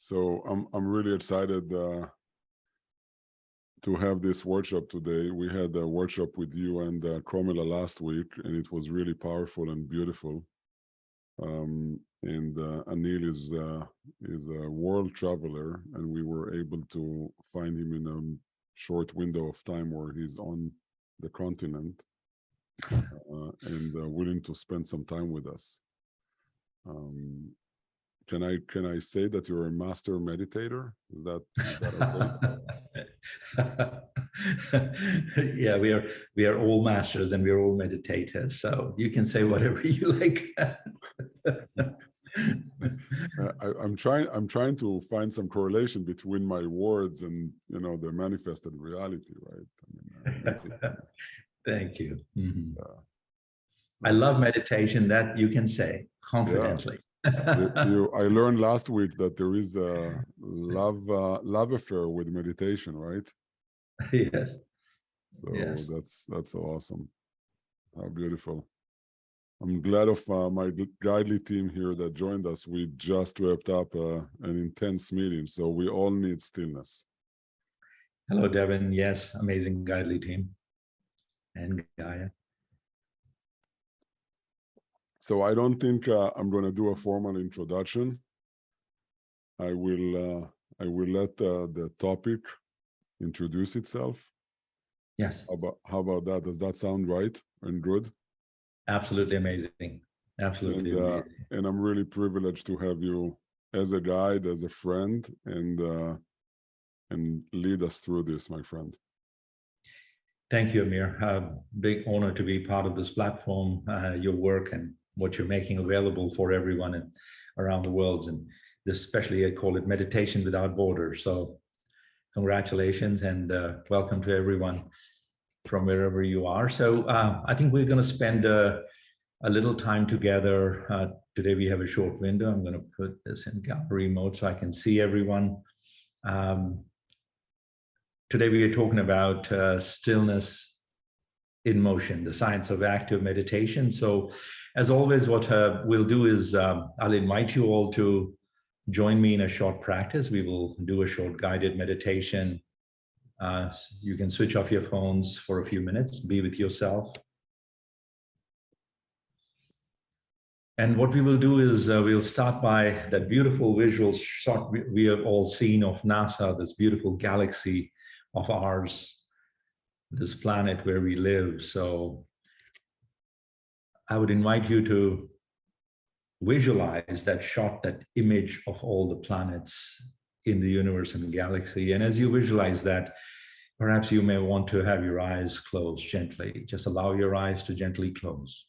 So I'm really excited to have this workshop today. We had a workshop with you and Cromwell last week, and it was really powerful and beautiful. And Anil is a world traveler, and we were able to find him in a short window of time where he's on the continent and willing to spend some time with us. Can I say that you're a master meditator? Is that okay? Yeah, we are all masters and we are all meditators. So you can say whatever you like. I'm trying to find some correlation between my words and the manifested reality, right? Thank you. Mm-hmm. I love meditation. That you can say confidently. Yeah. I learned last week that there is a love affair with meditation, right? Yes. So yes. that's awesome. How beautiful. I'm glad of my guidely team here that joined us. We just wrapped up an intense meeting, so we all need stillness. Hello, Devin. Yes, amazing guidely team. And Gaia. So I don't think I'm going to do a formal introduction. I will let the topic introduce itself. Yes. How about that? Does that sound right and good? Absolutely amazing. Absolutely amazing. And I'm really privileged to have you as a guide, as a friend, and lead us through this, my friend. Thank you, Amir. Big honor to be part of this platform, your work and what you're making available for everyone around the world. And especially I call it Meditation Without Borders. So congratulations and welcome to everyone from wherever you are. So I think we're going to spend a little time together. Today we have a short window. I'm going to put this in gallery mode so I can see everyone. Today we are talking about stillness in motion, the science of active meditation. So as always, what we'll do is I'll invite you all to join me in a short practice. We will do a short guided meditation. You can switch off your phones for a few minutes, be with yourself. And what we will do is we'll start by that beautiful visual shot we have all seen of NASA, this beautiful galaxy of ours, this planet where we live. So I would invite you to visualize that shot, that image of all the planets in the universe and the galaxy. And as you visualize that, perhaps you may want to have your eyes closed gently. Just allow your eyes to gently close.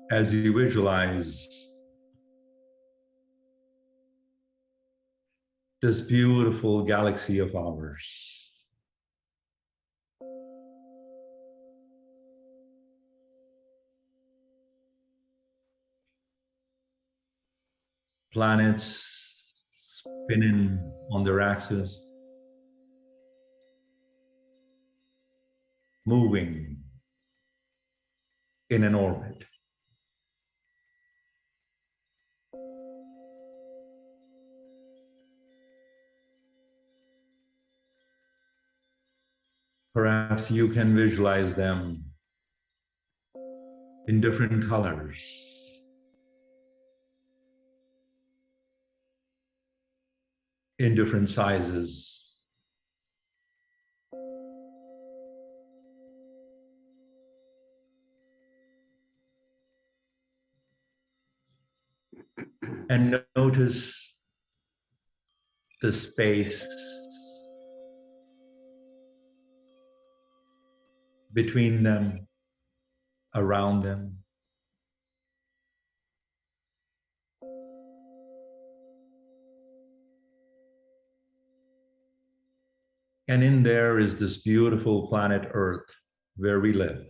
As you visualize this beautiful galaxy of ours, planets spinning on their axis, moving in an orbit. Perhaps you can visualize them in different colors, in different sizes. And notice the space between them, around them. And in there is this beautiful planet Earth where we live.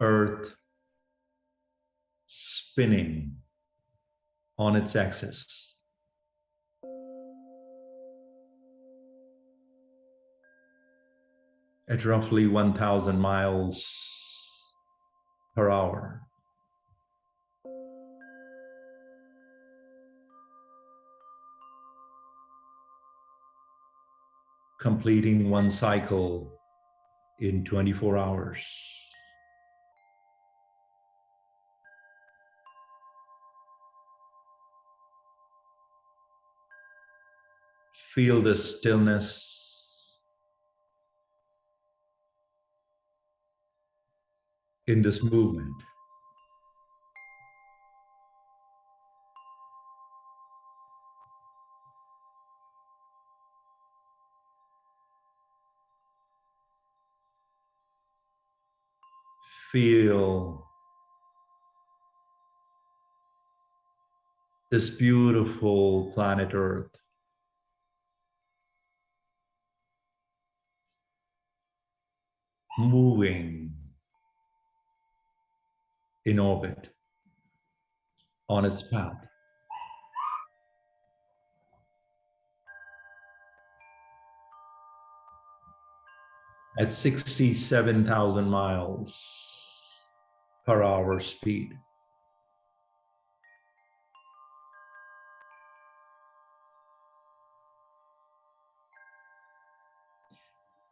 Earth spinning on its axis. At roughly 1,000 miles per hour. Completing one cycle in 24 hours. Feel the stillness in this movement. Feel this beautiful planet Earth moving in orbit on its path. At 67,000 miles per hour speed.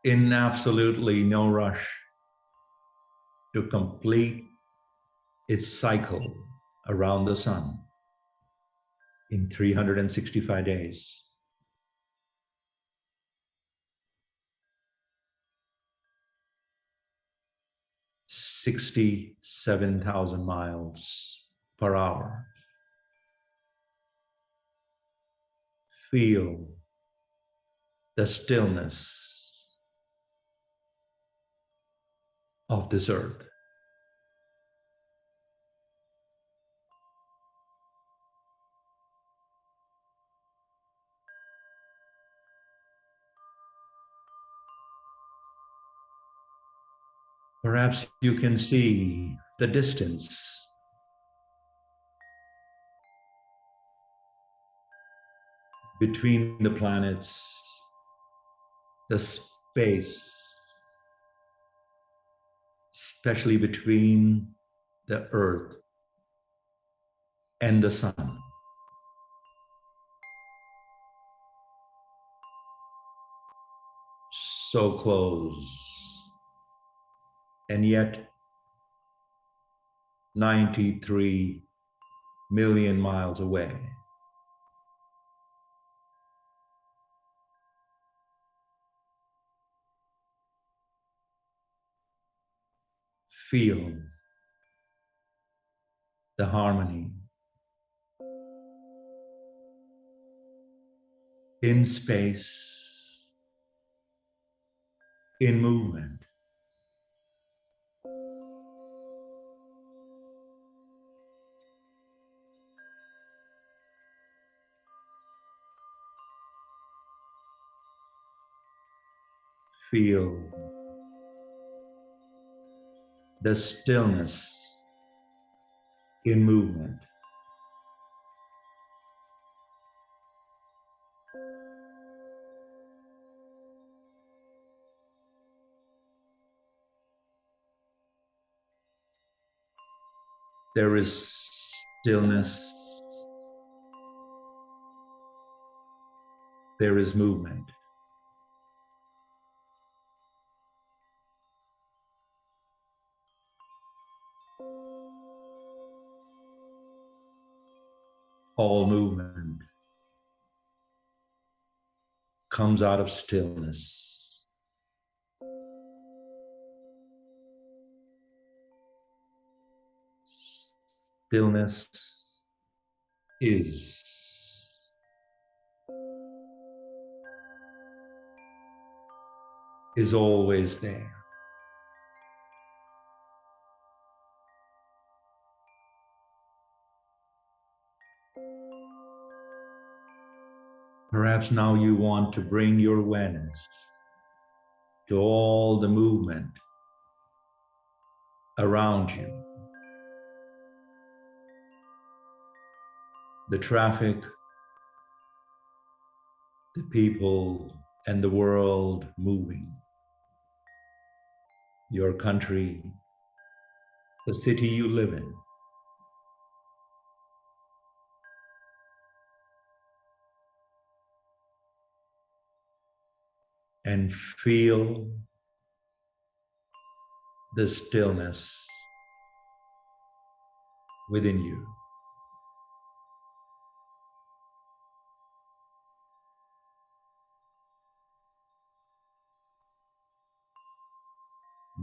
In absolutely no rush to complete its cycle around the sun in 365 days. $67,000 miles per hour. Feel the stillness of this earth. Perhaps you can see the distance between the planets, the space, especially between the Earth and the sun. So close, and yet 93 million miles away. Feel the harmony in space, in movement. Feel the stillness in movement. There is stillness. There is movement. All movement comes out of stillness. Stillness is always there. Perhaps now you want to bring your awareness to all the movement around you. the traffic, the people, and the world moving. Your country, the city you live in. And feel the stillness within you.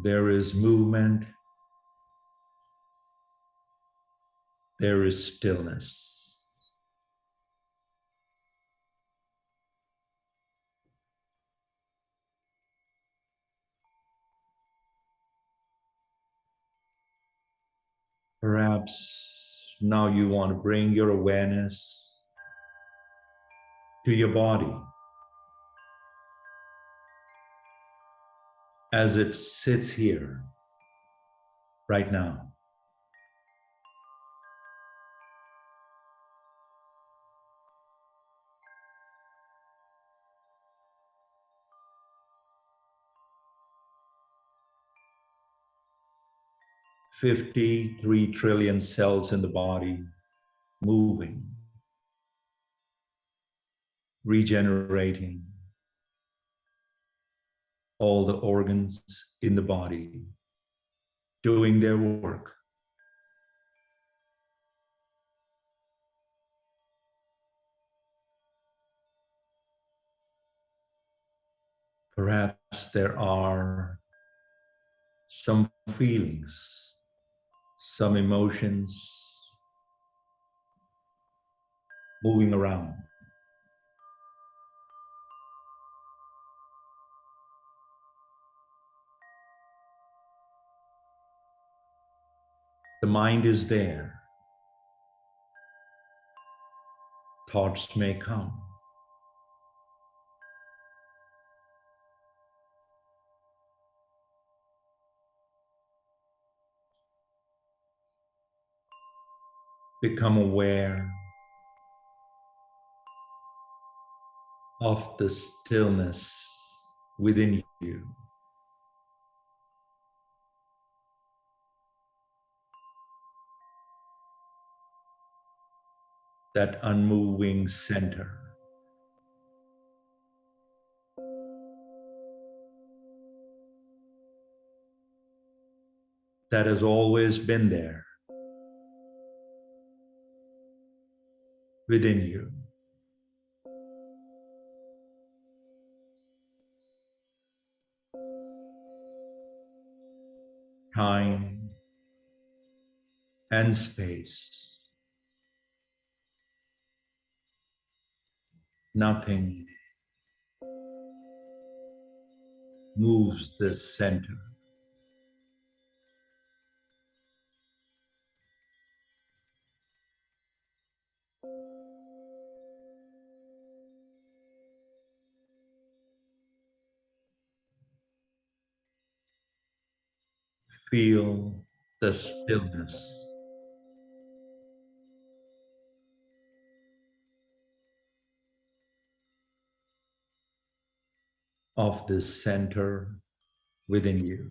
There is movement, there is stillness. Perhaps now you want to bring your awareness to your body as it sits here right now. $53 trillion cells in the body moving, regenerating, all the organs in the body doing their work. Perhaps there are some feelings, some emotions moving around. The mind is there. Thoughts may come. Become aware of the stillness within you. That unmoving center. That has always been there within you. Time and space. Nothing moves this center. Feel the stillness of this center within you.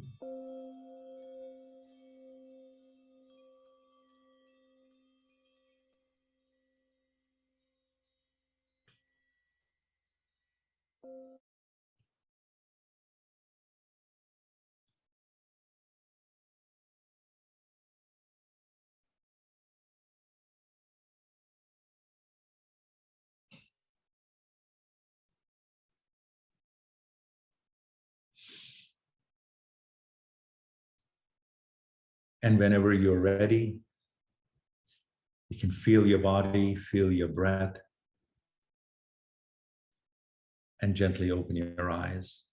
And whenever you're ready, you can feel your body, feel your breath, and gently open your eyes.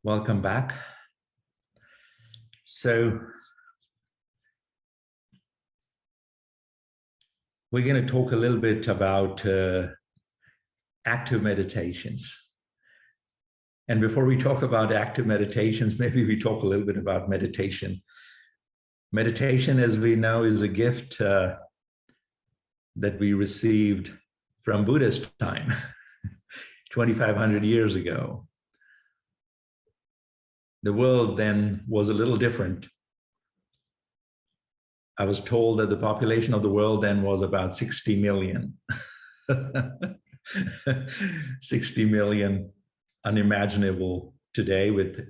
Welcome back. So we're going to talk a little bit about active meditations. And before we talk about active meditations, maybe we talk a little bit about meditation. Meditation, as we know, is a gift that we received from Buddha's time, 2,500 years ago. The world then was a little different. I was told that the population of the world then was about 60 million. 60 million, unimaginable today, with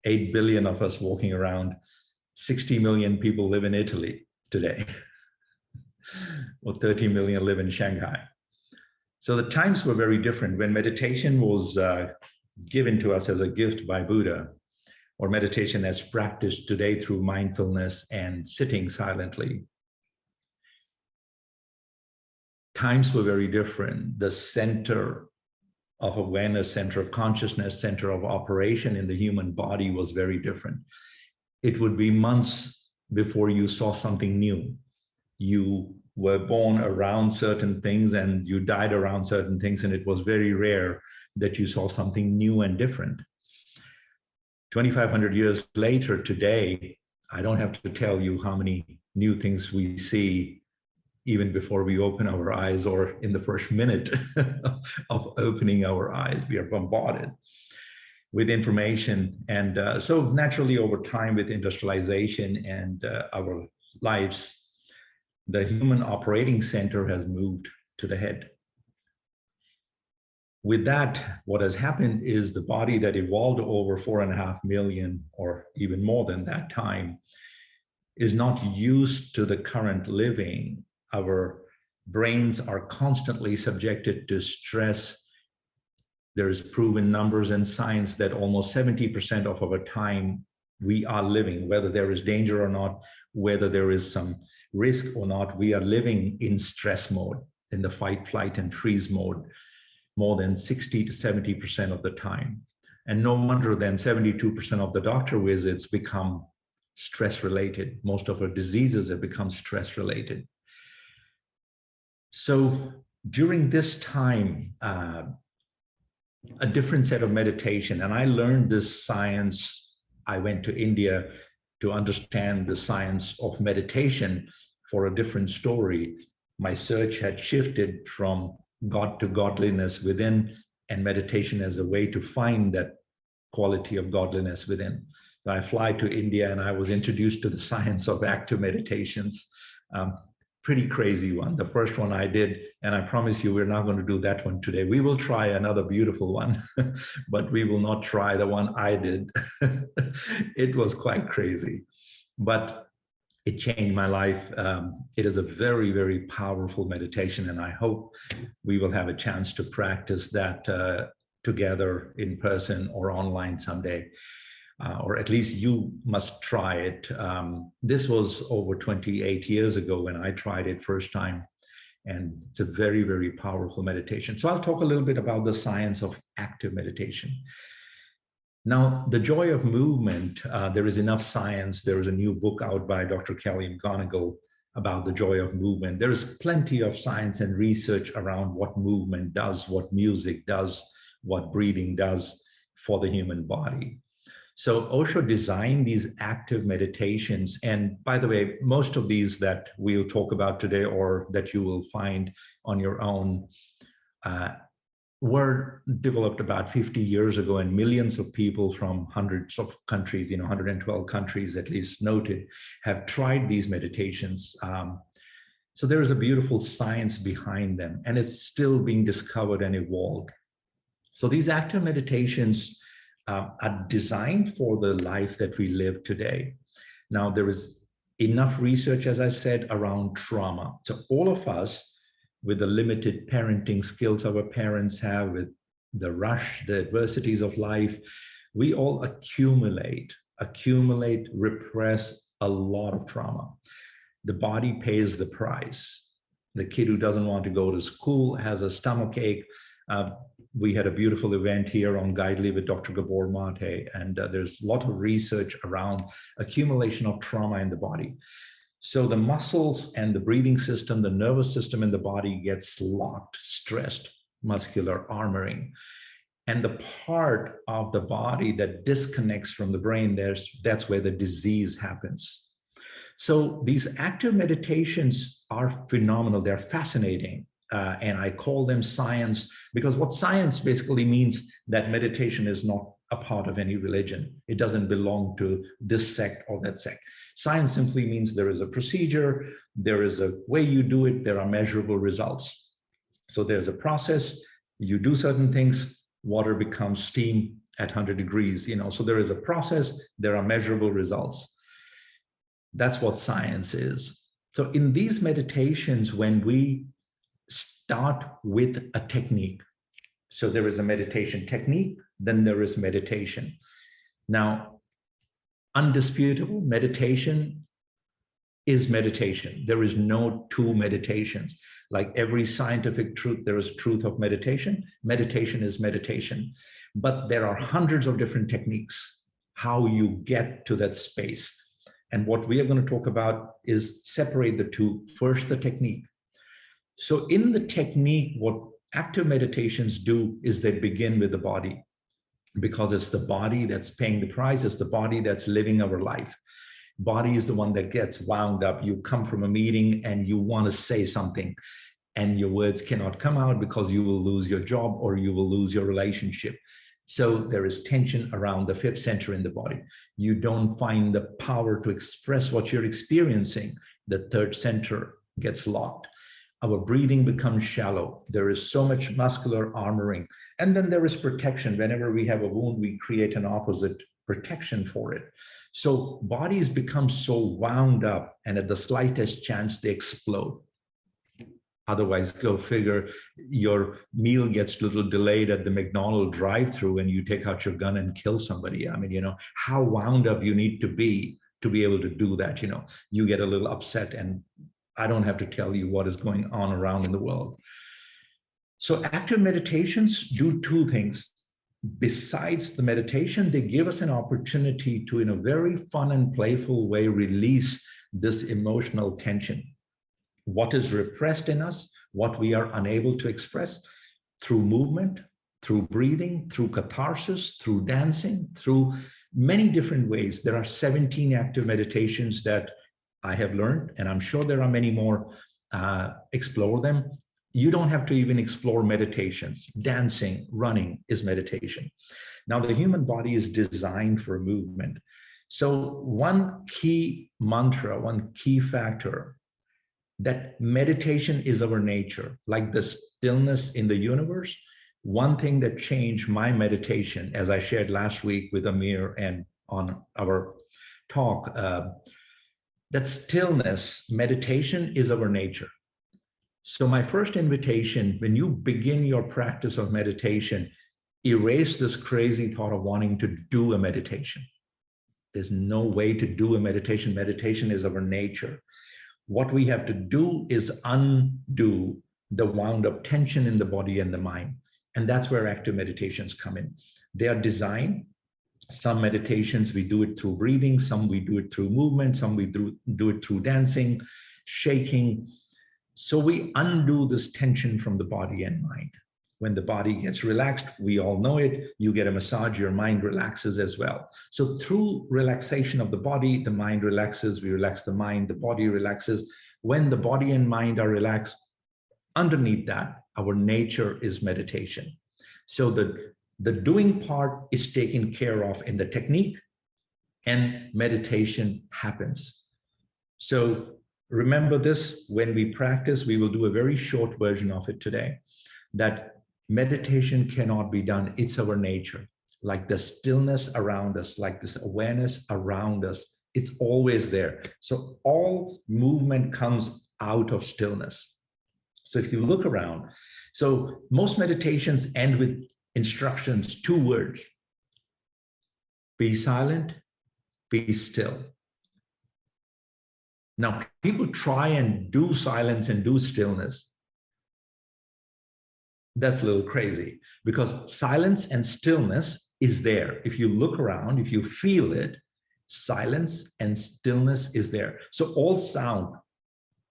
8 billion of us walking around. 60 million people live in Italy today, or 30 million live in Shanghai. So the times were very different. When meditation was given to us as a gift by Buddha, or meditation as practiced today through mindfulness and sitting silently, times were very different. The center of awareness, center of consciousness, center of operation in the human body was very different. It would be months before you saw something new. You were born around certain things and you died around certain things, and it was very rare that you saw something new and different. 2,500 years later, today, I don't have to tell you how many new things we see even before we open our eyes, or in the first minute of opening our eyes. We are bombarded with information. And so naturally, over time, with industrialization and our lives, the human operating center has moved to the head. With that, what has happened is the body that evolved over 4.5 million, or even more than that time, is not used to the current living. Our brains are constantly subjected to stress. There is proven numbers and science that almost 70% of our time we are living, whether there is danger or not, whether there is some risk or not, we are living in stress mode, in the fight, flight, and freeze mode, more than 60 to 70% of the time. And no wonder then 72% of the doctor visits become stress related. Most of our diseases have become stress related. So during this time, a different set of meditation, and I learned this science. I went to India to understand the science of meditation for a different story. My search had shifted from God to godliness within, and meditation as a way to find that quality of godliness within. So I fly to India and I was introduced to the science of active meditations. Pretty crazy one. The first one I did, and I promise you, we're not going to do that one today. We will try another beautiful one, but we will not try the one I did. It was quite crazy, but it changed my life. It is a very, very powerful meditation, and I hope we will have a chance to practice that together in person or online someday. Or at least you must try it. This was over 28 years ago when I tried it first time, and it's a very, very powerful meditation. So I'll talk a little bit about the science of active meditation. Now, the joy of movement, there is enough science. There is a new book out by Dr. Kelly McGonigal about the joy of movement. There is plenty of science and research around what movement does, what music does, what breathing does for the human body. So Osho designed these active meditations. And by the way, most of these that we'll talk about today, or that you will find on your own, were developed about 50 years ago, and millions of people from hundreds of countries, 112 countries at least noted, have tried these meditations. So there is a beautiful science behind them, and it's still being discovered and evolved. So these active meditations are designed for the life that we live today. Now, there is enough research, as I said, around trauma. So all of us, with the limited parenting skills our parents have, with the rush, the adversities of life, we all accumulate, repress a lot of trauma. The body pays the price. The kid who doesn't want to go to school has a stomach ache. We had a beautiful event here on Guidely with Dr. Gabor Mate, and there's a lot of research around accumulation of trauma in the body. So the muscles and the breathing system, the nervous system in the body gets locked, stressed, muscular armoring. And the part of the body that disconnects from the brain, that's where the disease happens. So these active meditations are phenomenal. They're fascinating. And I call them science because what science basically means that meditation is not a part of any religion. It doesn't belong to this sect or that sect. Science simply means there is a procedure, there is a way you do it, there are measurable results. So there's a process, you do certain things, water becomes steam at 100 degrees, so there is a process, there are measurable results. That's what science is. So in these meditations, when we start with a technique, so there is a meditation technique, then there is meditation. Now, undisputable, meditation is meditation. There is no two meditations. Like every scientific truth, there is truth of meditation. Meditation is meditation. But there are hundreds of different techniques, how you get to that space. And what we are going to talk about is separate the two. First, the technique. So in the technique, what active meditations do is they begin with the body, because it's the body that's paying the price. It's the body that's living our life. Body is the one that gets wound up. You come from a meeting and you want to say something and your words cannot come out because you will lose your job or you will lose your relationship. So there is tension around the fifth center in the body. You don't find the power to express what you're experiencing. The third center gets locked. Our breathing becomes shallow. There is so much muscular armoring. And then there is protection. Whenever we have a wound, we create an opposite protection for it. So bodies become so wound up, and at the slightest chance, they explode. Otherwise, go figure, your meal gets a little delayed at the McDonald's drive-thru and you take out your gun and kill somebody. I mean, how wound up you need to be able to do that. You get a little upset, and I don't have to tell you what is going on around in the world. So active meditations do two things. Besides the meditation, they give us an opportunity to, in a very fun and playful way, release this emotional tension. What is repressed in us, what we are unable to express through movement, through breathing, through catharsis, through dancing, through many different ways. There are 17 active meditations that I have learned, and I'm sure there are many more. Explore them. You don't have to even explore meditations. Dancing, running is meditation. Now, the human body is designed for movement. So one key mantra, one key factor, that meditation is our nature, like the stillness in the universe. One thing that changed my meditation, as I shared last week with Amir and on our talk, that stillness, meditation is our nature. So my first invitation, when you begin your practice of meditation, erase this crazy thought of wanting to do a meditation. There's no way to do a meditation. Meditation is our nature. What we have to do is undo the wound up tension in the body and the mind. And that's where active meditations come in. They are designed. Some meditations, we do it through breathing. Some we do it through movement. Some we do it through dancing, shaking. So we undo this tension from the body and mind. When the body gets relaxed, we all know it, you get a massage, your mind relaxes as well. So through relaxation of the body, the mind relaxes, we relax the mind, the body relaxes. When the body and mind are relaxed, underneath that, our nature is meditation. So the doing part is taken care of in the technique, and meditation happens. So remember this, when we practice, we will do a very short version of it today, that meditation cannot be done. It's our nature. Like the stillness around us, like this awareness around us, it's always there. So all movement comes out of stillness. So if you look around, so most meditations end with instructions, 2 words: be silent, be still. Now, people try and do silence and do stillness. That's a little crazy, because silence and stillness is there. If you look around, if you feel it, silence and stillness is there. So all sound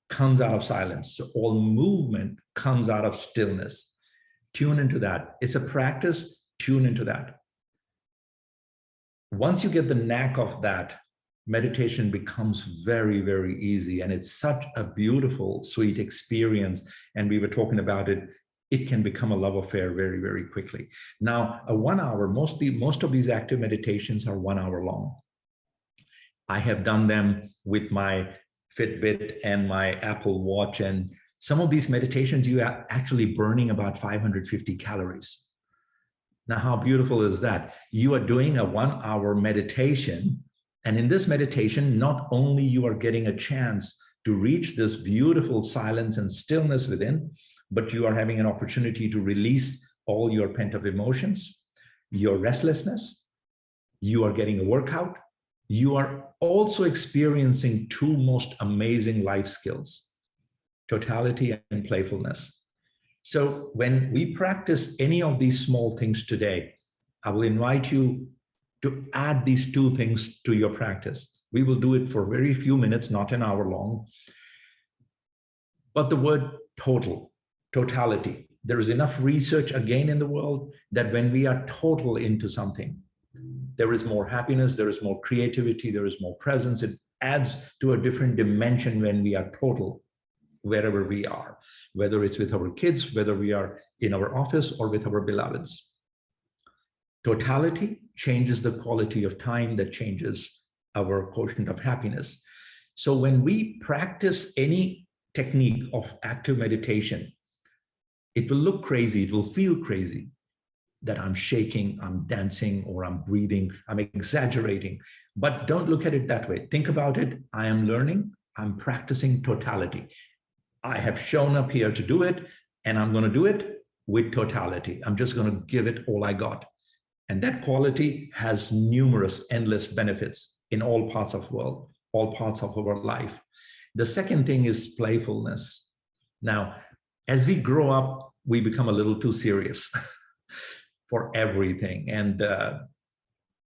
comes out of silence. So all movement comes out of stillness. Tune into that. It's a practice, tune into that. Once you get the knack of that, meditation becomes very, very easy. And it's such a beautiful, sweet experience. And we were talking about it. It can become a love affair very, very quickly. Now, a 1 hour, most of these active meditations are 1 hour long. I have done them with my Fitbit and my Apple Watch. And some of these meditations, you are actually burning about 550 calories. Now, how beautiful is that? You are doing a 1 hour meditation. And in this meditation, not only you are getting a chance to reach this beautiful silence and stillness within, but you are having an opportunity to release all your pent-up emotions, your restlessness. You are getting a workout. You are also experiencing two most amazing life skills, totality and playfulness. So when we practice any of these small things today, I will invite you to add these two things to your practice. We will do it for very few minutes, not an hour long. But the word totality, there is enough research again in the world that when we are total into something, there is more happiness, there is more creativity, there is more presence. It adds to a different dimension when we are total, wherever we are, whether it's with our kids, whether we are in our office or with our beloveds. Totality changes the quality of time, that changes our quotient of happiness. So when we practice any technique of active meditation, it will look crazy, it will feel crazy, that I'm shaking, I'm dancing, or I'm breathing, I'm exaggerating. But don't look at it that way. Think about it. I am learning, I'm practicing totality. I have shown up here to do it, and I'm going to do it with totality. I'm just going to give it all I got. And that quality has numerous, endless benefits in all parts of the world, all parts of our life. The second thing is playfulness. Now, as we grow up, we become a little too serious for everything. And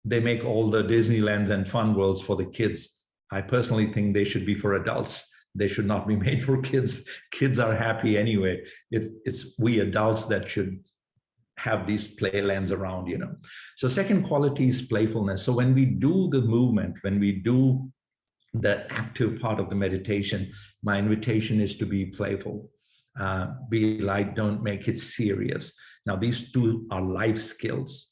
they make all the Disneylands and fun worlds for the kids. I personally think they should be for adults. They should not be made for kids. Kids are happy anyway. It's we adults that should have these playlands around, you know. So second quality is playfulness. So when we do the movement, when we do the active part of the meditation, my invitation is to be playful. Be light, don't make it serious. Now, these two are life skills,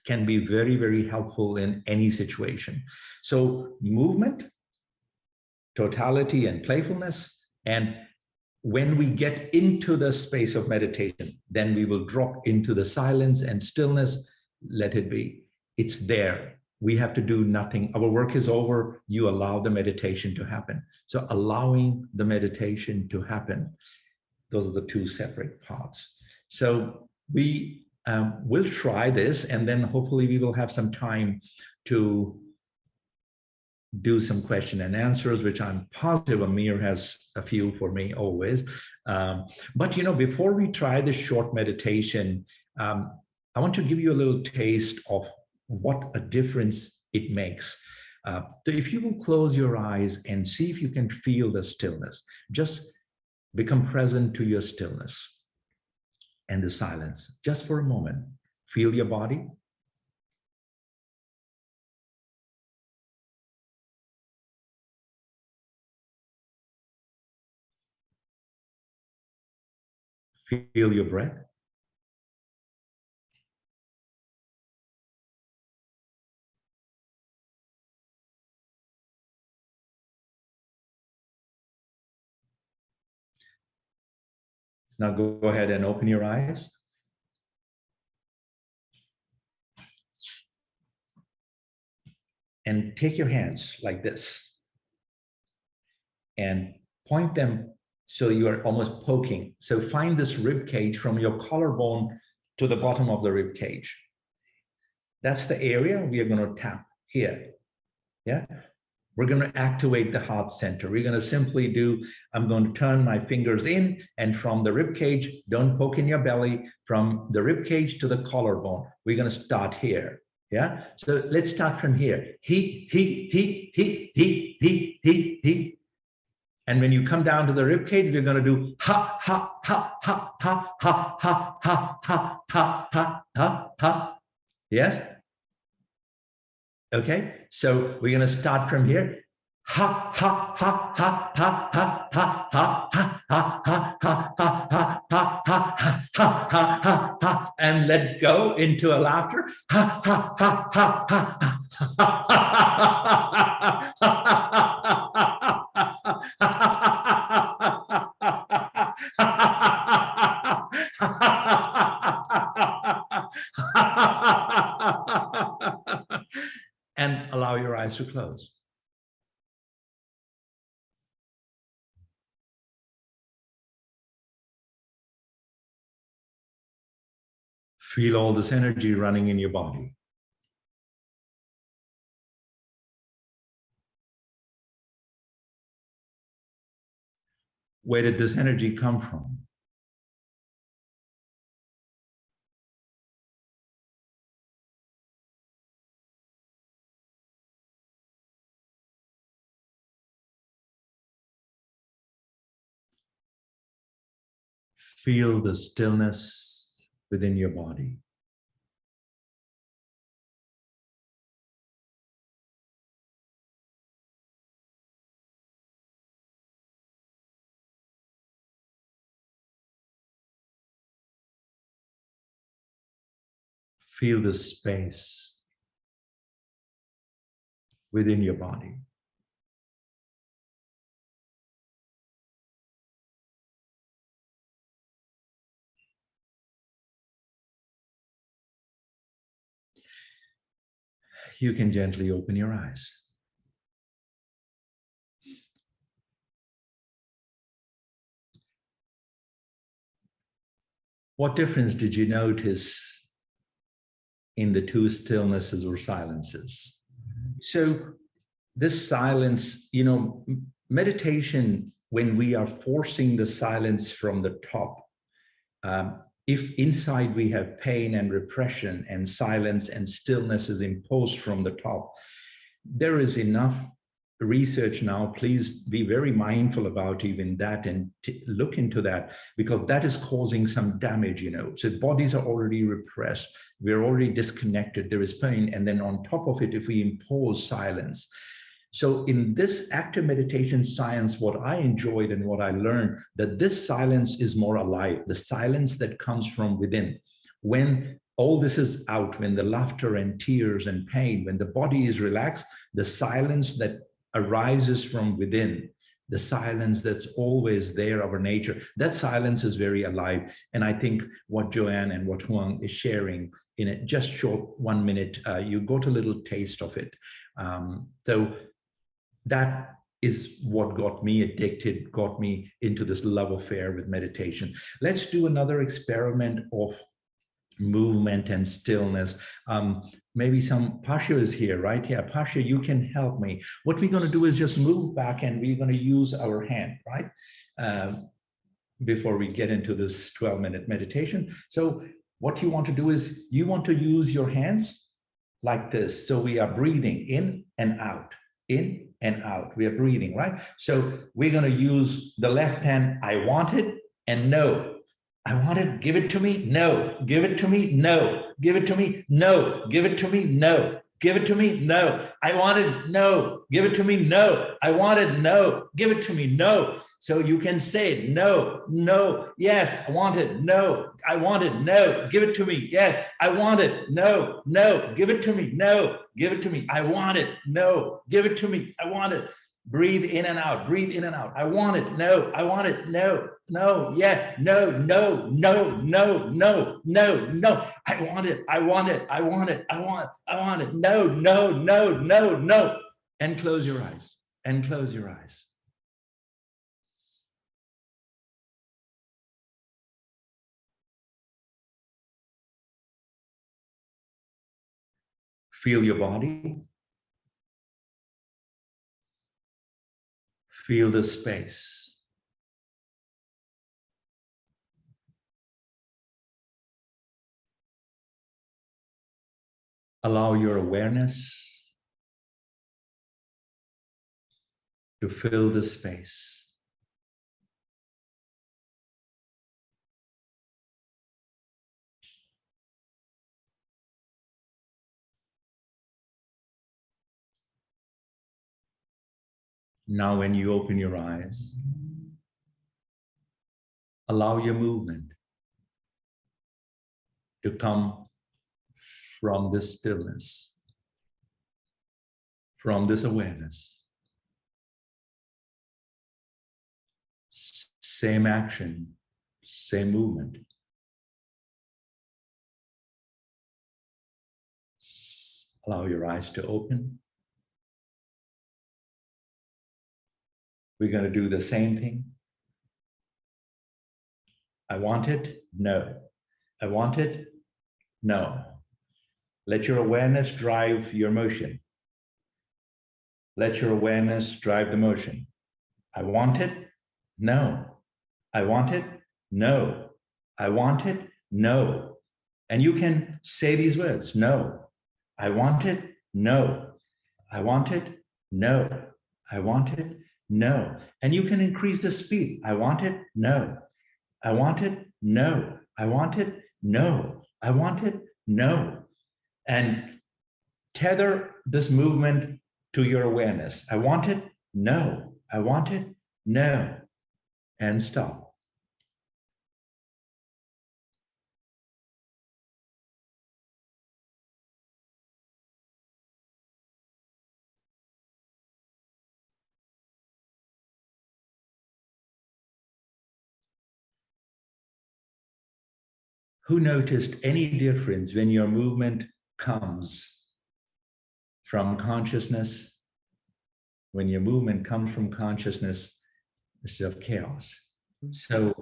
can be very, very helpful in any situation. So movement, totality, and playfulness. And when we get into the space of meditation, then we will drop into the silence and stillness. Let it be. It's there. We have to do nothing. Our work is over. You allow the meditation to happen. So allowing the meditation to happen, those are the two separate parts. So we will try this, and then hopefully we will have some time to do some question and answers, which I'm positive Amir has a few for me always. But, you know, before we try this short meditation, I want to give you a little taste of what a difference it makes. So if you will close your eyes and see if you can feel the stillness, just become present to your stillness and the silence, just for a moment. Feel your body. Feel your breath. Now go ahead and open your eyes. And take your hands like this and point them so you are almost poking. So find this rib cage from your collarbone to the bottom of the rib cage. That's the area we are going to tap here. Yeah. We're going to activate the heart center. We're going to simply do, I'm going to turn my fingers in, and from the rib cage, don't poke in your belly, from the rib cage to the collarbone. We're going to start here. Yeah. So let's start from here. He. And when you come down to the rib cage, we're going to do ha, ha, ha, ha, ha, ha, ha, ha, ha, ha, ha, ha, ha. Yes? Okay. So we're going to start from here. Ha, ha, ha, ha, ha, ha, ha, ha, ha, ha, ha, ha, ha, ha, ha, ha, ha, ha, ha, ha, and let go into a laughter. Ha, ha, ha, ha, ha, ha. And allow your eyes to close. Feel all this energy running in your body. Where did this energy come from? Feel the stillness within your body. Feel the space within your body. You can gently open your eyes. What difference did you notice in the two stillnesses or silences? So this silence, meditation, when we are forcing the silence from the top, if inside we have pain and repression and silence and stillness is imposed from the top, there is enough research now. Please be very mindful about even that and look into that, because that is causing some damage, So bodies are already repressed. We're already disconnected. There is pain. And then on top of it, if we impose silence. So in this active meditation science, what I enjoyed and what I learned, that this silence is more alive, the silence that comes from within. When all this is out, when the laughter and tears and pain, when the body is relaxed, the silence that arises from within, the silence that's always there, our nature, that silence is very alive. And I think what Joanne and what Huang is sharing in a just short 1 minute, you got a little taste of it. So that is what got me addicted, got me into this love affair with meditation. Let's do another experiment of movement and stillness. Maybe Pasha is here, right? Yeah, Pasha, you can help me. What we're going to do is just move back and we're going to use our hand, right? Before we get into this 12-minute meditation. So what you want to do is you want to use your hands like this. So we are breathing in and out, in and out. We are breathing, right? So we're going to use the left hand, I want it, and no. I want it, give it to me, no. Give it to me, no. Give it to me, no. Give it to me, no. Give it to me, no. I want it, no. Give it to me, no. I want it, no. Give it to me, no. So you can say no, no, yes, I want it, no. I want it, no. Give it to me, yes. I want it, no, no. Give it to me, no. Give it to me. I want it, no. Give it to me, I want it. Breathe in and out, breathe in and out. I want it, no. I want it, no. No, yeah, no, no, no, no, no, no, no. I want it, I want it, I want it, I want it. No, no, no, no, no. And close your eyes, and close your eyes. Feel your body. Feel the space. Allow your awareness to fill the space. Now, when you open your eyes, allow your movement to come from this stillness, from this awareness. Same action, same movement. Allow your eyes to open. We're going to do the same thing. I want it? No. I want it? No. Let your awareness drive your motion. Let your awareness drive the motion. I want it? No. I want it? No. I want it? No. And you can say these words. No. I want it? No. I want it? No. I want it? No. And you can increase the speed. I want it? No. I want it? No. I want it? No. I want it? No. And tether this movement to your awareness. I want it? No. I want it? No. And stop. Who noticed any difference when your movement comes from consciousness? When your movement comes from consciousness instead of chaos. So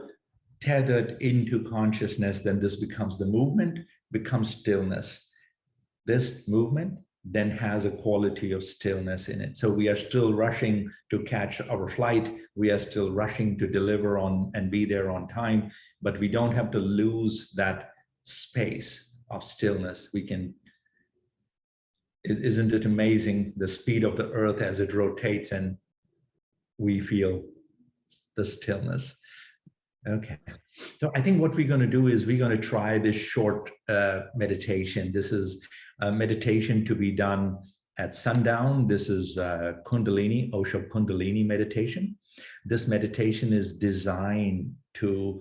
tethered into consciousness, then this becomes the movement, becomes stillness. This movement then has a quality of stillness in it. So we are still rushing to catch our flight. We are still rushing to deliver on and be there on time, but we don't have to lose that space of stillness. We can, isn't it amazing, the speed of the earth as it rotates and we feel the stillness. Okay, so I think what we're going to do is we're going to try this short meditation. This is a meditation to be done at sundown. This is Kundalini, Osho Kundalini meditation. This meditation is designed to,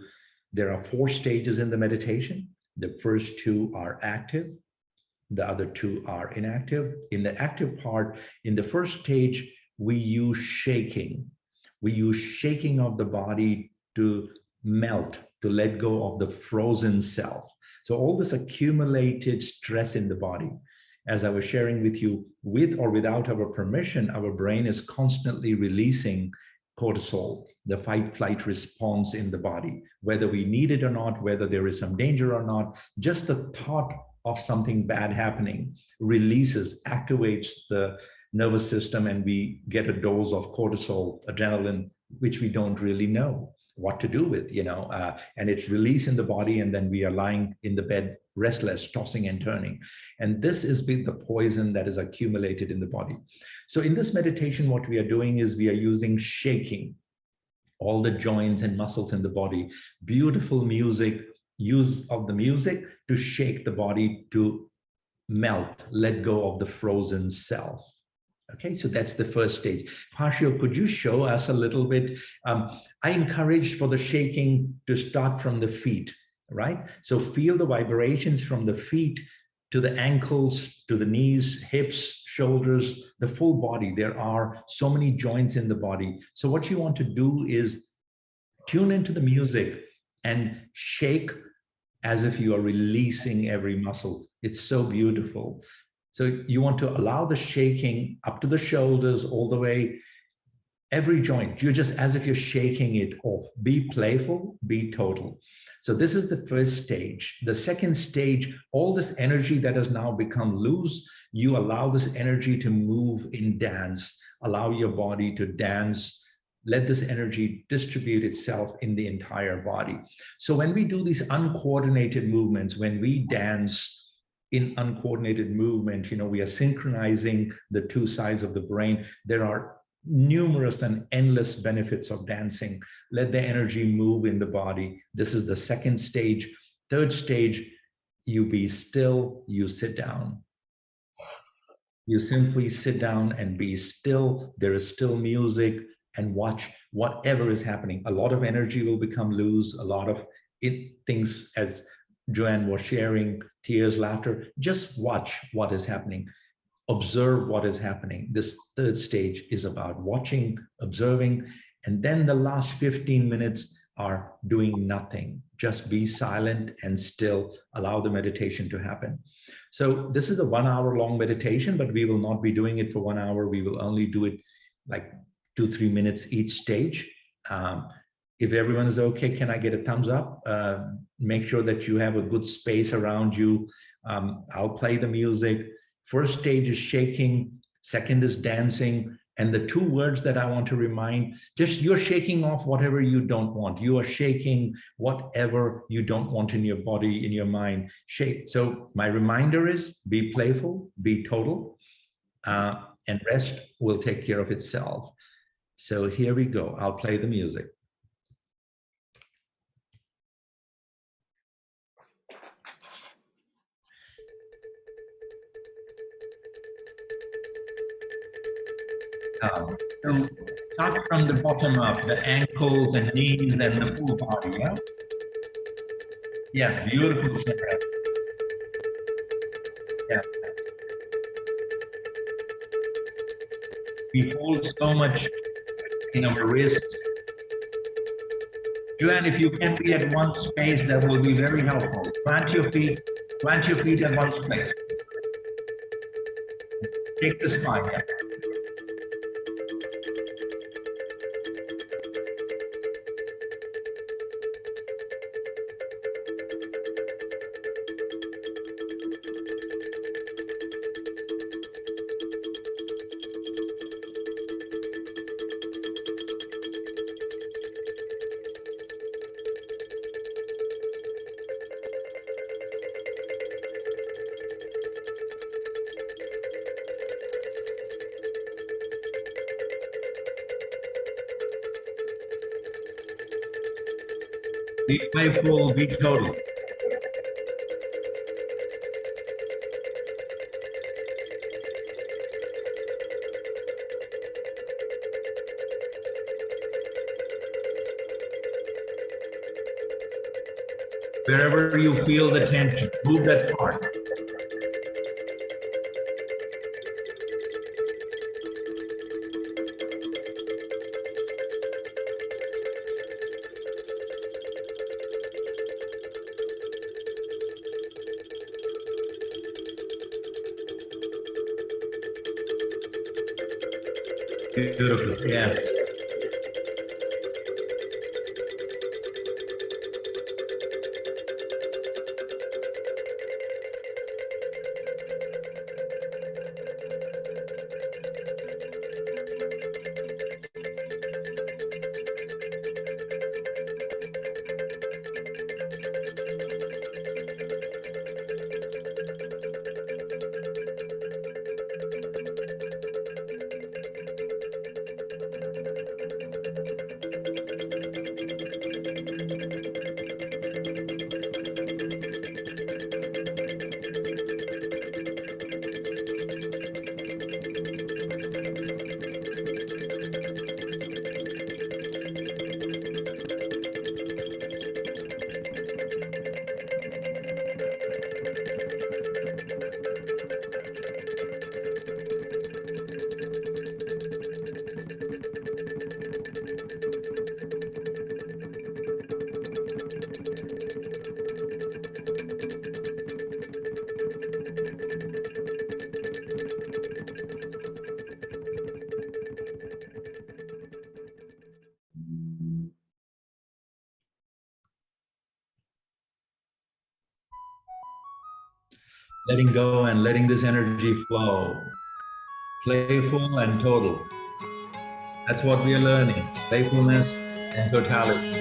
there are 4 stages in the meditation. The first 2 are active. The other 2 are inactive. In the active part, in the first stage, we use shaking. We use shaking of the body to melt, to let go of the frozen self. So all this accumulated stress in the body, as I was sharing with you, with or without our permission, our brain is constantly releasing cortisol, the fight-flight response in the body, whether we need it or not, whether there is some danger or not. Just the thought of something bad happening releases, activates the nervous system, and we get a dose of cortisol, adrenaline, which we don't really know what to do with, and it's released in the body, and then we are lying in the bed, restless, tossing and turning. And this is the poison that is accumulated in the body. So in this meditation, what we are doing is we are using shaking all the joints and muscles in the body, beautiful music, use of the music to shake the body, to melt, let go of the frozen self. Okay, so that's the first stage. Pashio, could you show us a little bit? I encourage for the shaking to start from the feet, right? So feel the vibrations from the feet to the ankles, to the knees, hips, shoulders, the full body. There are so many joints in the body. So what you want to do is tune into the music and shake as if you are releasing every muscle. It's so beautiful. So you want to allow the shaking up to the shoulders, all the way, every joint. You're just as if you're shaking it off. Be playful, be total. So this is the first stage. The second stage, all this energy that has now become loose, you allow this energy to move in dance. Allow your body to dance. Let this energy distribute itself in the entire body. So when we do these uncoordinated movements, when we dance, in uncoordinated movement. We are synchronizing the two sides of the brain. There are numerous and endless benefits of dancing. Let the energy move in the body. This is the second stage. Third stage, you be still, you sit down. You simply sit down and be still. There is still music, and watch whatever is happening. A lot of energy will become loose. A lot of things, as Joanne was sharing, tears, laughter. Just watch what is happening. Observe what is happening. This third stage is about watching, observing, and then the last 15 minutes are doing nothing. Just be silent and still. Allow the meditation to happen. So this is a 1 hour long meditation, but we will not be doing it for 1 hour. We will only do it like 2-3 minutes each stage. If everyone is okay, can I get a thumbs up? Make sure that you have a good space around you. I'll play the music. First stage is shaking. Second is dancing. And the two words that I want to remind, just you're shaking off whatever you don't want. You are shaking whatever you don't want in your body, in your mind. Shake. So my reminder is be playful, be total, and rest will take care of itself. So here we go. I'll play the music. So start from the bottom up, the ankles and knees and the full body, yeah? Yes, beautiful. Yeah. We hold so much in our wrist. Joanne, if you can be at one space, that will be very helpful. Plant your feet at one space. Take the spine, yeah. Be playful, be total. Wherever you feel the tension, move that part. Beautiful, yeah. Letting go and letting this energy flow. Playful and total. That's what we are learning. Playfulness and totality.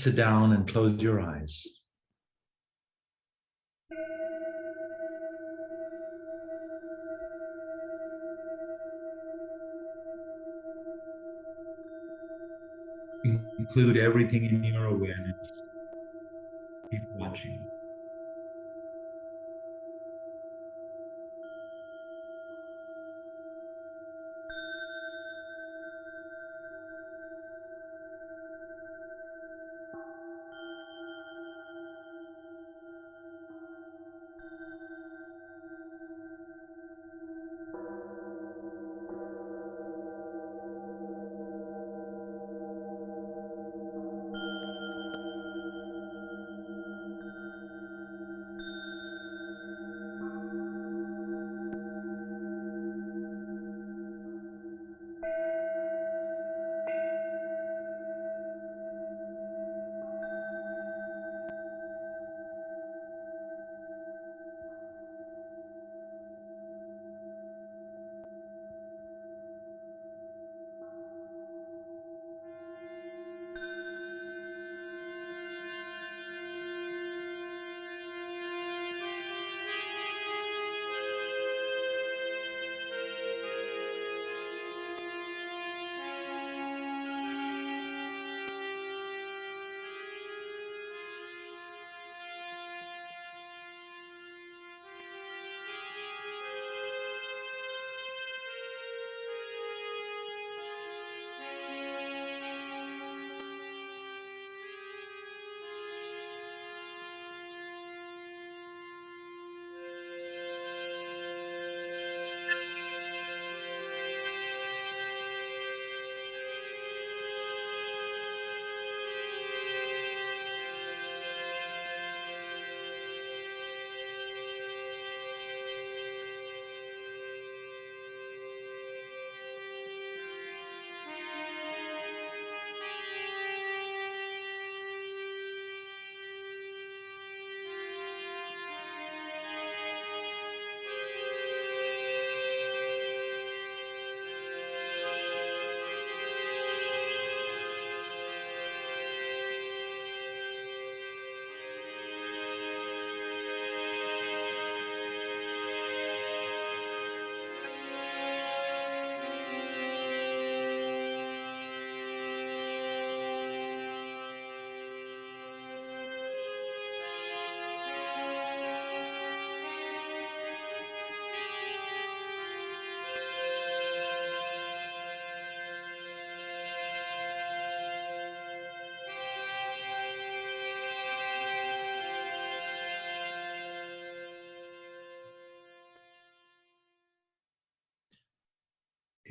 sit down and close your eyes. Include everything in your awareness. Keep watching.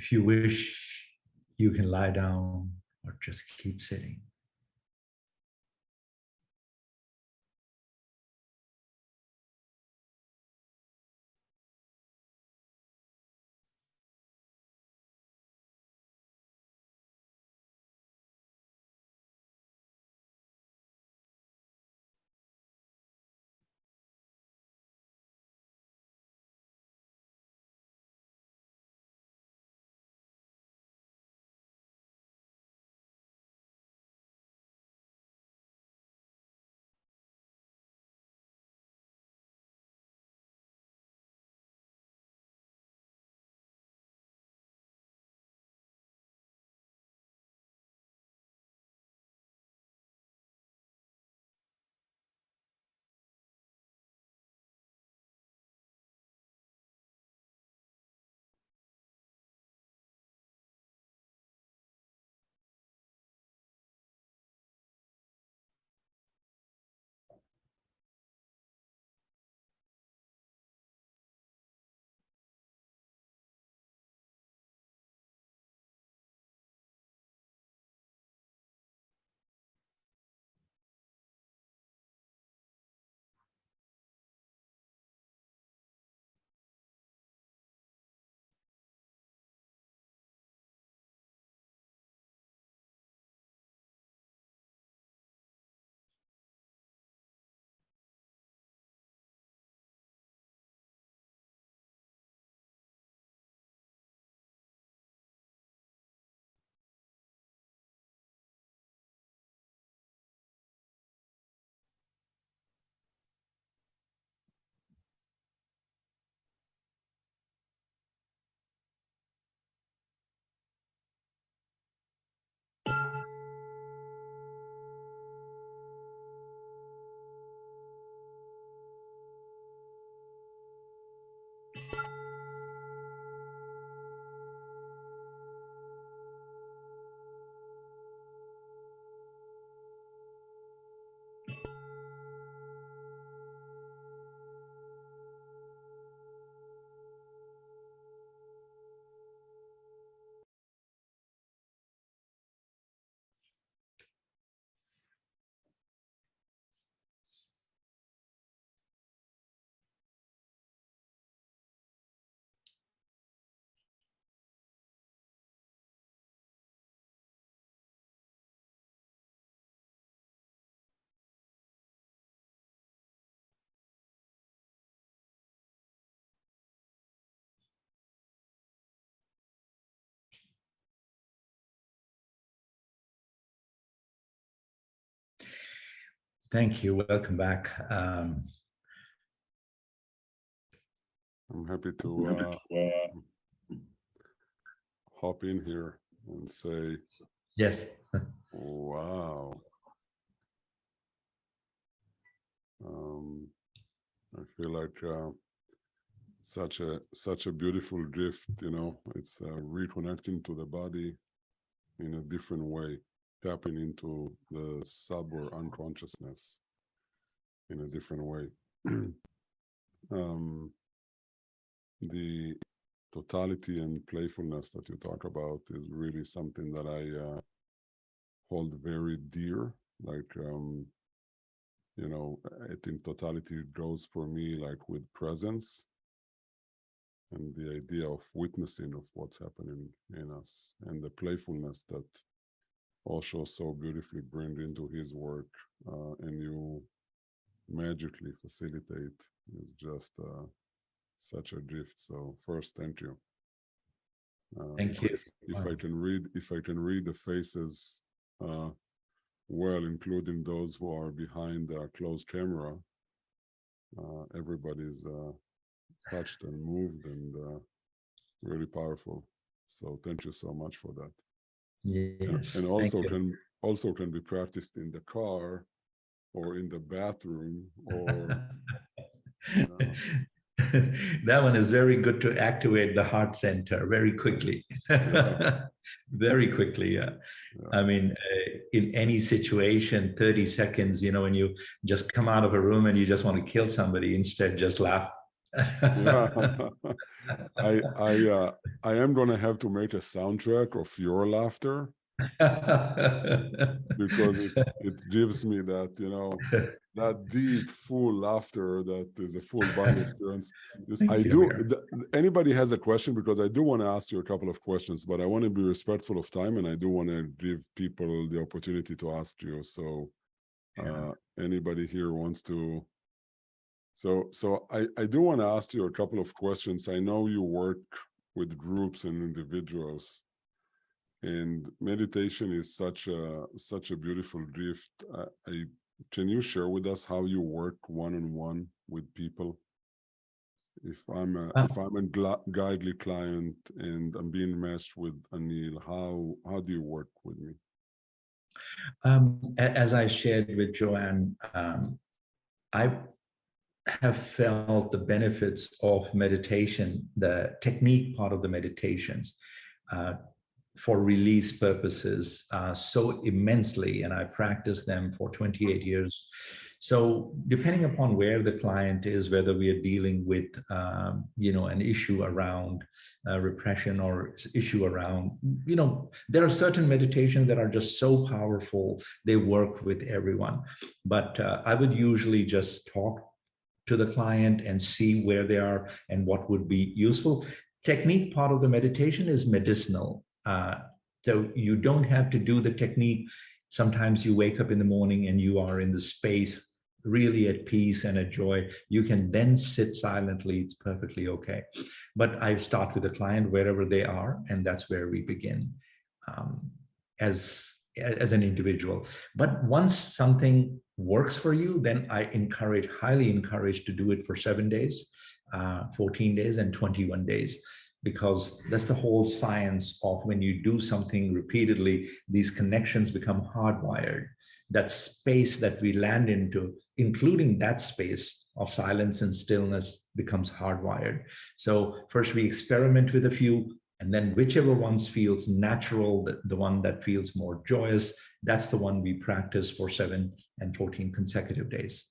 If you wish, you can lie down or just keep sitting. Thank you. Welcome back. I'm happy to hop in here and say, Yes. wow. I feel like such a beautiful drift, you know. It's reconnecting to the body in a different way, tapping into the sub or unconsciousness in a different way. The totality and playfulness that you talk about is really something that I hold very dear. Like, you know, I think totality grows for me like with presence and the idea of witnessing of what's happening in us, and the playfulness that Osho so beautifully brings into his work, and you magically facilitate, is just such a gift. So first, thank you. Thank you. If I can read the faces well, including those who are behind the closed camera, everybody's touched and moved and really powerful. So thank you so much for that. Yes. And Thank also can be practiced in the car or in the bathroom or that one is very good to activate the heart center very quickly. yeah. Very quickly, yeah. I mean, in any situation, 30 seconds, you know, when you just come out of a room and you just want to kill somebody, instead just laugh. Yeah. I am gonna have to make a soundtrack of your laughter because it gives me that, you know, that deep, full laughter that is a full body experience. Thank you, Amir. Anybody has a question, because I do want to ask you a couple of questions, but I want to be respectful of time and I do want to give people the opportunity to ask you. So anybody here wants to, so I do want to ask you a couple of questions. I know you work with groups and individuals, and meditation is such a beautiful gift. Can you share with us how you work one-on-one with people? If I'm a guidely client and I'm being matched with Anil, how do you work with me? As I shared with Joanne, I have felt the benefits of meditation, the technique part of the meditations, for release purposes so immensely, and I practiced them for 28 years. So depending upon where the client is, whether we are dealing with you know, an issue around repression or issue around, you know, there are certain meditations that are just so powerful, they work with everyone. But I would usually just talk to the client and see where they are and what would be useful. Technique part of the meditation is medicinal. So you don't have to do the technique. Sometimes you wake up in the morning and you are in the space really at peace and at joy. You can then sit silently. It's perfectly okay. But I start with the client wherever they are, and that's where we begin as an individual. But once something works for you, then I highly encourage to do it for 7 days, 14 days, and 21 days. Because that's the whole science of when you do something repeatedly, these connections become hardwired. That space that we land into, including that space of silence and stillness, becomes hardwired. So first we experiment with a few, and then whichever ones feels natural, the one that feels more joyous, that's the one we practice for 7 and 14 consecutive days.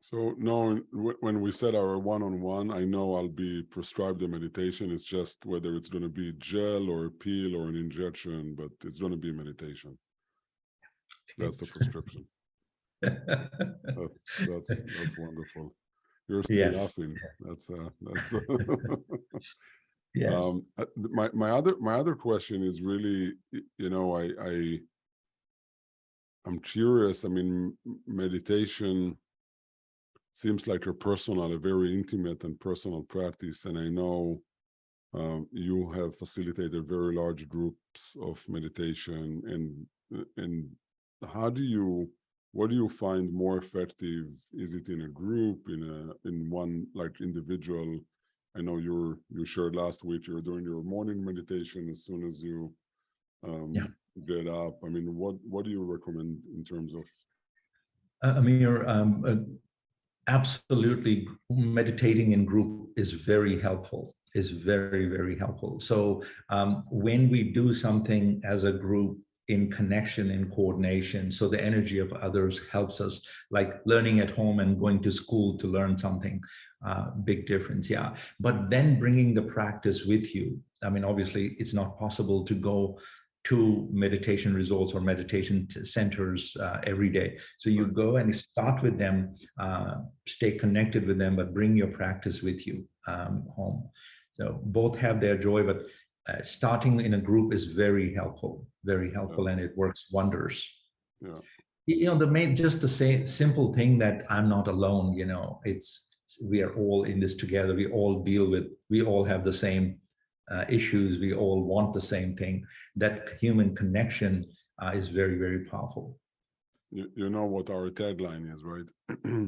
So no, when we set our one-on-one, I know I'll be prescribed the meditation. It's just whether it's going to be gel or a pill or an injection, but it's going to be meditation. That's the prescription. That's wonderful. You're still laughing. That's yes. My other question is really, you know, I'm curious. I mean, meditation seems like a very intimate and personal practice, and I know you have facilitated very large groups of meditation. And how do you what do you find more effective? Is it in a group, in one, like individual? I know you shared last week you're doing your morning meditation as soon as you Yeah. get up. I mean, what do you recommend in terms of? Amir, absolutely, meditating in group is very helpful, is very, very helpful. So when we do something as a group, in connection, in coordination, so the energy of others helps us, like learning at home and going to school to learn something, big difference. Yeah. But then bringing the practice with you. I mean, obviously it's not possible to go to meditation resorts or meditation centers every day. So you go and start with them, stay connected with them, but bring your practice with you home. So both have their joy, but starting in a group is very helpful, and it works wonders. Yeah. You know, just the same simple thing that I'm not alone, you know, we are all in this together. We all have the same issues. We all want the same thing. That human connection is very, very powerful. You know what our tagline is, right?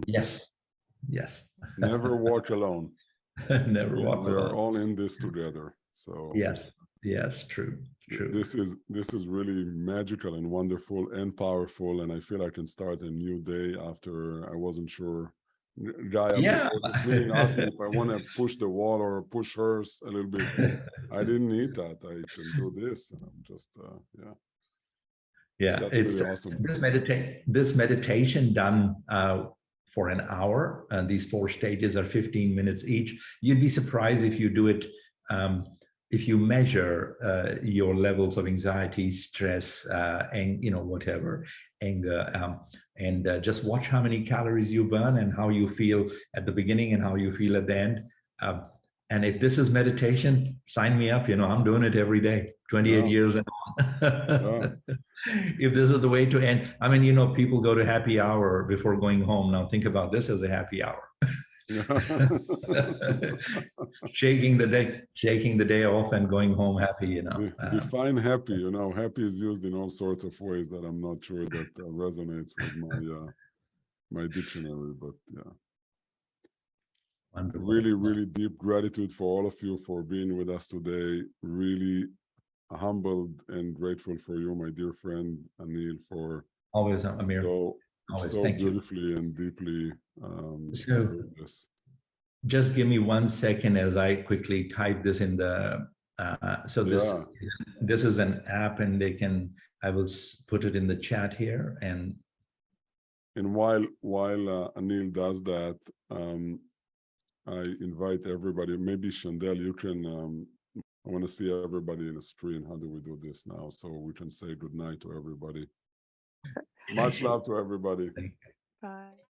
Yes. Yes. Never walk alone. Never walk alone. We are all in this together. So yes. Yes, true. This is really magical and wonderful and powerful. And I feel I can start a new day after I wasn't sure. Gaia before this meeting asked me if I want to push the wall or push hers a little bit. I didn't need that. I can do this. And I'm just, Yeah, that's it's really awesome. This meditation done for an hour. These 4 stages are 15 minutes each. You'd be surprised if you do it. If you measure your levels of anxiety, stress, and whatever, anger, and just watch how many calories you burn and how you feel at the beginning and how you feel at the end. And if this is meditation, sign me up. I'm doing it every day, 28 years and on. If this is the way to end, I mean, people go to happy hour before going home. Now think about this as a happy hour. shaking the day off and going home happy. Define happy. Happy is used in all sorts of ways that I'm not sure that resonates with my dictionary, but yeah. Wonderful. Really, really deep gratitude for all of you for being with us today. Really humbled and grateful for you, my dear friend Anil, for always, Amir. So beautifully and deeply doing this. Just give me 1 second as I quickly type this in the this is an app, and I will put it in the chat here, and while Anil does that, I invite everybody. Maybe Chandel, you can I want to see everybody in the screen. How do we do this now so we can say good night to everybody? Much love to everybody. Bye.